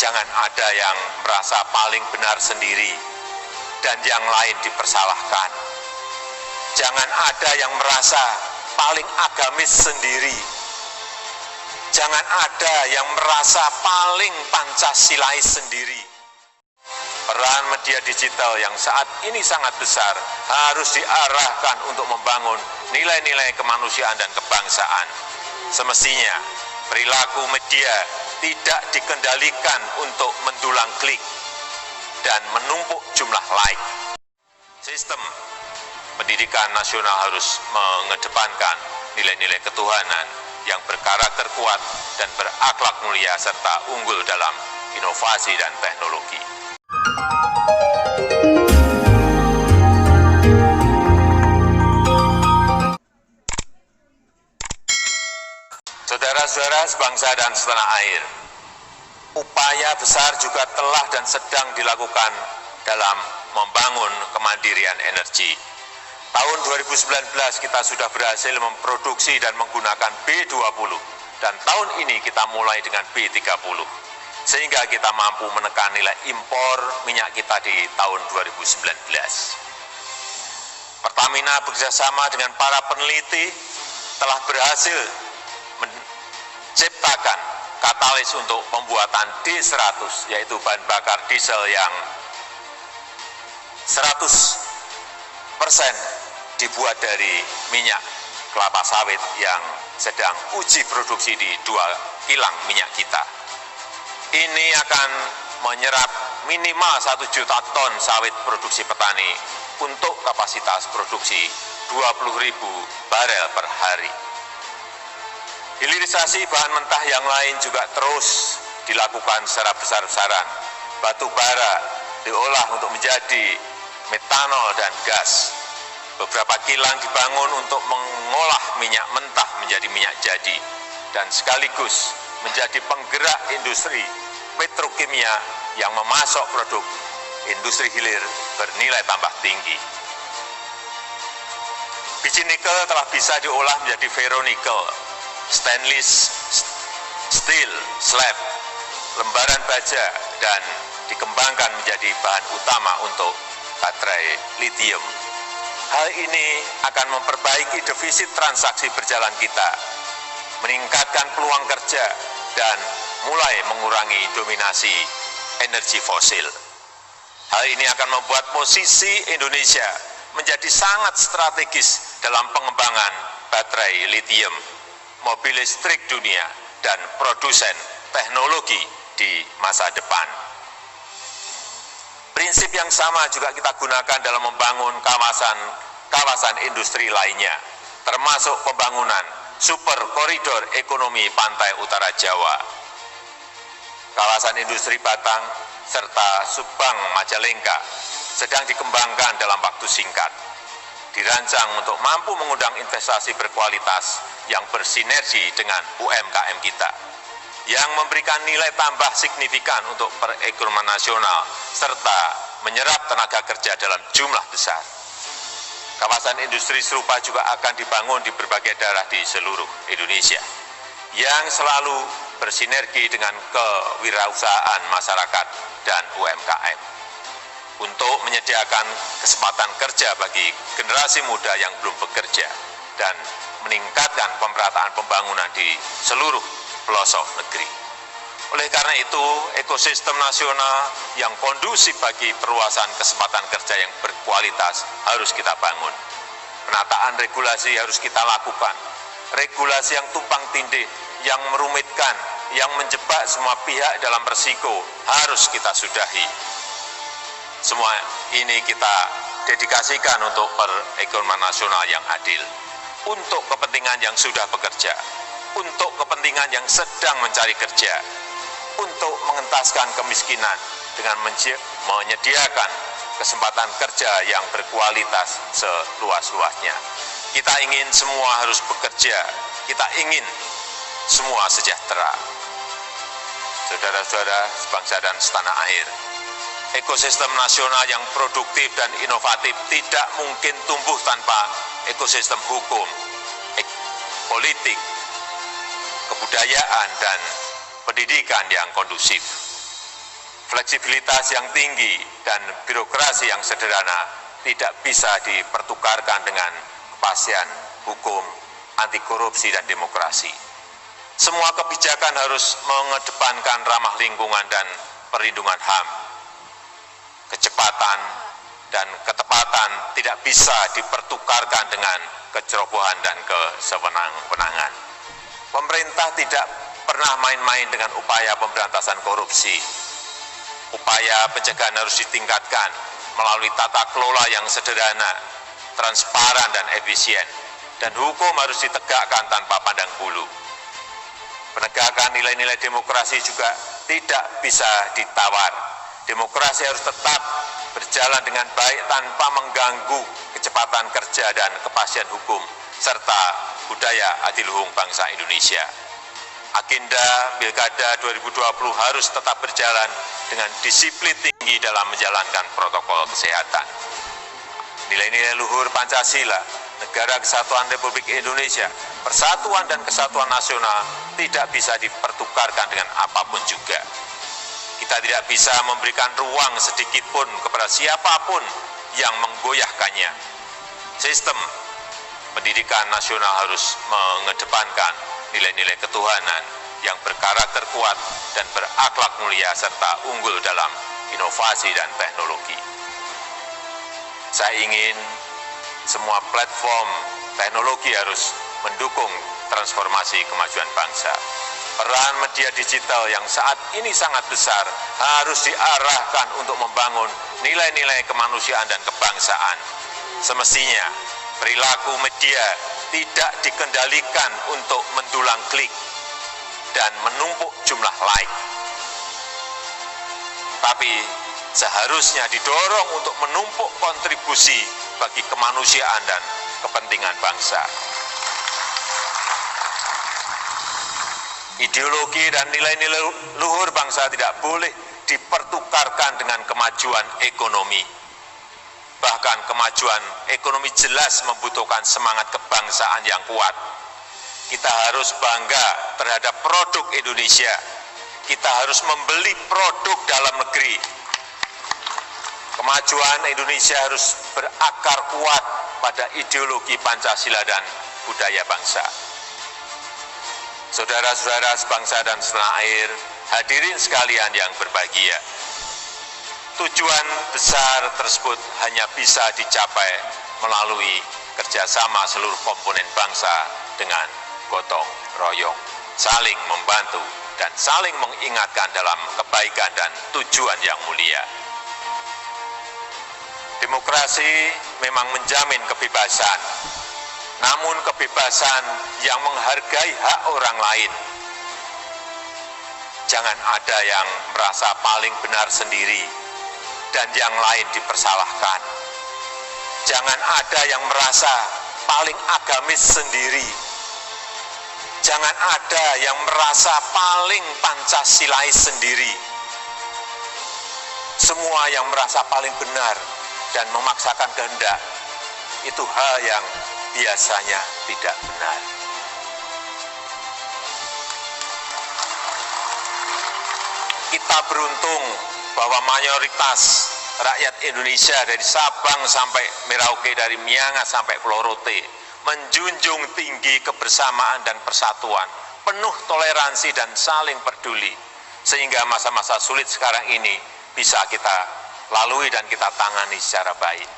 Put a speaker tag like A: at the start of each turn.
A: Jangan ada yang merasa paling benar sendiri dan yang lain dipersalahkan. Jangan ada yang merasa paling agamis sendiri. Jangan ada yang merasa paling Pancasilais sendiri. Peran media digital yang saat ini sangat besar harus diarahkan untuk membangun nilai-nilai kemanusiaan dan kebangsaan. Semestinya perilaku media tidak dikendalikan untuk mendulang klik dan menumpuk jumlah like. Sistem pendidikan nasional harus mengedepankan nilai-nilai ketuhanan yang berkarakter kuat dan berakhlak mulia serta unggul dalam inovasi dan teknologi. Saudara-saudara sebangsa dan setanah air, upaya besar juga telah dan sedang dilakukan dalam membangun kemandirian energi. Tahun 2019 kita sudah berhasil memproduksi dan menggunakan B20 dan tahun ini kita mulai dengan B30 sehingga kita mampu menekan nilai impor minyak kita di tahun 2019. Pertamina bekerjasama dengan para peneliti telah berhasil menciptakan katalis untuk pembuatan D100, yaitu bahan bakar diesel yang 100% dibuat dari minyak kelapa sawit yang sedang uji produksi di 2 kilang minyak kita. Ini akan menyerap minimal 1 juta ton sawit produksi petani untuk kapasitas produksi 20.000 barel per hari. Hilirisasi bahan mentah yang lain juga terus dilakukan secara besar-besaran. Batu bara diolah untuk menjadi metanol dan gas. Beberapa kilang dibangun untuk mengolah minyak mentah menjadi minyak jadi dan sekaligus menjadi penggerak industri petrokimia yang memasok produk industri hilir bernilai tambah tinggi. Biji nikel telah bisa diolah menjadi ferronikel, stainless steel, slab, lembaran baja, dan dikembangkan menjadi bahan utama untuk baterai lithium. Hal ini akan memperbaiki defisit transaksi berjalan kita, meningkatkan peluang kerja, dan mulai mengurangi dominasi energi fosil. Hal ini akan membuat posisi Indonesia menjadi sangat strategis dalam pengembangan baterai lithium, mobil listrik dunia, dan produsen teknologi di masa depan. Prinsip yang sama juga kita gunakan dalam membangun kawasan industri lainnya, termasuk pembangunan super koridor ekonomi pantai utara Jawa, kawasan industri Batang, serta Subang Majalengka sedang dikembangkan dalam waktu singkat. Dirancang untuk mampu mengundang investasi berkualitas yang bersinergi dengan UMKM kita, yang memberikan nilai tambah signifikan untuk perekonomian nasional, serta menyerap tenaga kerja dalam jumlah besar. Kawasan industri serupa juga akan dibangun di berbagai daerah di seluruh Indonesia, yang selalu bersinergi dengan kewirausahaan masyarakat dan UMKM, untuk menyediakan kesempatan kerja bagi generasi muda yang belum bekerja, dan meningkatkan pemerataan pembangunan di seluruh pelosok negeri. Oleh karena itu, ekosistem nasional yang kondusif bagi perluasan kesempatan kerja yang berkualitas harus kita bangun. Penataan regulasi harus kita lakukan. Regulasi yang tumpang tindih, yang merumitkan, yang menjebak semua pihak dalam resiko harus kita sudahi. Semua ini kita dedikasikan untuk perekonomian nasional yang adil, untuk kepentingan yang sudah bekerja, untuk kepentingan yang sedang mencari kerja, untuk mengentaskan kemiskinan dengan menyediakan kesempatan kerja yang berkualitas seluas-luasnya. Kita ingin semua harus bekerja, kita ingin semua sejahtera. Saudara-saudara sebangsa dan setanah air, ekosistem nasional yang produktif dan inovatif tidak mungkin tumbuh tanpa ekosistem hukum, politik, kebudayaan, dan pendidikan yang kondusif. Fleksibilitas yang tinggi dan birokrasi yang sederhana tidak bisa dipertukarkan dengan kepastian hukum, anti korupsi, dan demokrasi. Semua kebijakan harus mengedepankan ramah lingkungan dan perlindungan HAM. Kecepatan dan ketepatan tidak bisa dipertukarkan dengan kecerobohan dan kesewenang-wenangan. Pemerintah tidak pernah main-main dengan upaya pemberantasan korupsi. Upaya pencegahan harus ditingkatkan melalui tata kelola yang sederhana, transparan, dan efisien, dan hukum harus ditegakkan tanpa pandang bulu. Penegakan nilai-nilai demokrasi juga tidak bisa ditawar. Demokrasi harus tetap berjalan dengan baik tanpa mengganggu kecepatan kerja dan kepastian hukum, serta budaya adiluhung bangsa Indonesia. Agenda Pilkada 2020 harus tetap berjalan dengan disiplin tinggi dalam menjalankan protokol kesehatan. Nilai-nilai luhur Pancasila, Negara Kesatuan Republik Indonesia, persatuan dan kesatuan nasional tidak bisa dipertukarkan dengan apapun juga. Kita tidak bisa memberikan ruang sedikit pun kepada siapapun yang menggoyahkannya. Sistem pendidikan nasional harus mengedepankan nilai-nilai ketuhanan yang berkarakter kuat dan berakhlak mulia serta unggul dalam inovasi dan teknologi. Saya ingin semua platform teknologi harus mendukung transformasi kemajuan bangsa. Peran media digital yang saat ini sangat besar harus diarahkan untuk membangun nilai-nilai kemanusiaan dan kebangsaan. Semestinya perilaku media tidak dikendalikan untuk mendulang klik dan menumpuk jumlah like, tapi seharusnya didorong untuk menumpuk kontribusi bagi kemanusiaan dan kepentingan bangsa. Ideologi dan nilai-nilai luhur bangsa tidak boleh dipertukarkan dengan kemajuan ekonomi. Bahkan kemajuan ekonomi jelas membutuhkan semangat kebangsaan yang kuat. Kita harus bangga terhadap produk Indonesia. Kita harus membeli produk dalam negeri. Kemajuan Indonesia harus berakar kuat pada ideologi Pancasila dan budaya bangsa. Saudara-saudara sebangsa dan setanah air, hadirin sekalian yang berbahagia. Tujuan besar tersebut hanya bisa dicapai melalui kerjasama seluruh komponen bangsa dengan gotong royong, saling membantu, dan saling mengingatkan dalam kebaikan dan tujuan yang mulia. Demokrasi memang menjamin kebebasan, namun kebebasan yang menghargai hak orang lain. Jangan ada yang merasa paling benar sendiri dan yang lain dipersalahkan. Jangan ada yang merasa paling agamis sendiri. Jangan ada yang merasa paling Pancasilais sendiri. Semua yang merasa paling benar dan memaksakan kehendak, itu hal yang biasanya tidak benar. Kita beruntung bahwa mayoritas rakyat Indonesia dari Sabang sampai Merauke, dari Miangas sampai Pulau Rote, menjunjung tinggi kebersamaan dan persatuan, penuh toleransi dan saling peduli, sehingga masa-masa sulit sekarang ini bisa kita lalui dan kita tangani secara baik.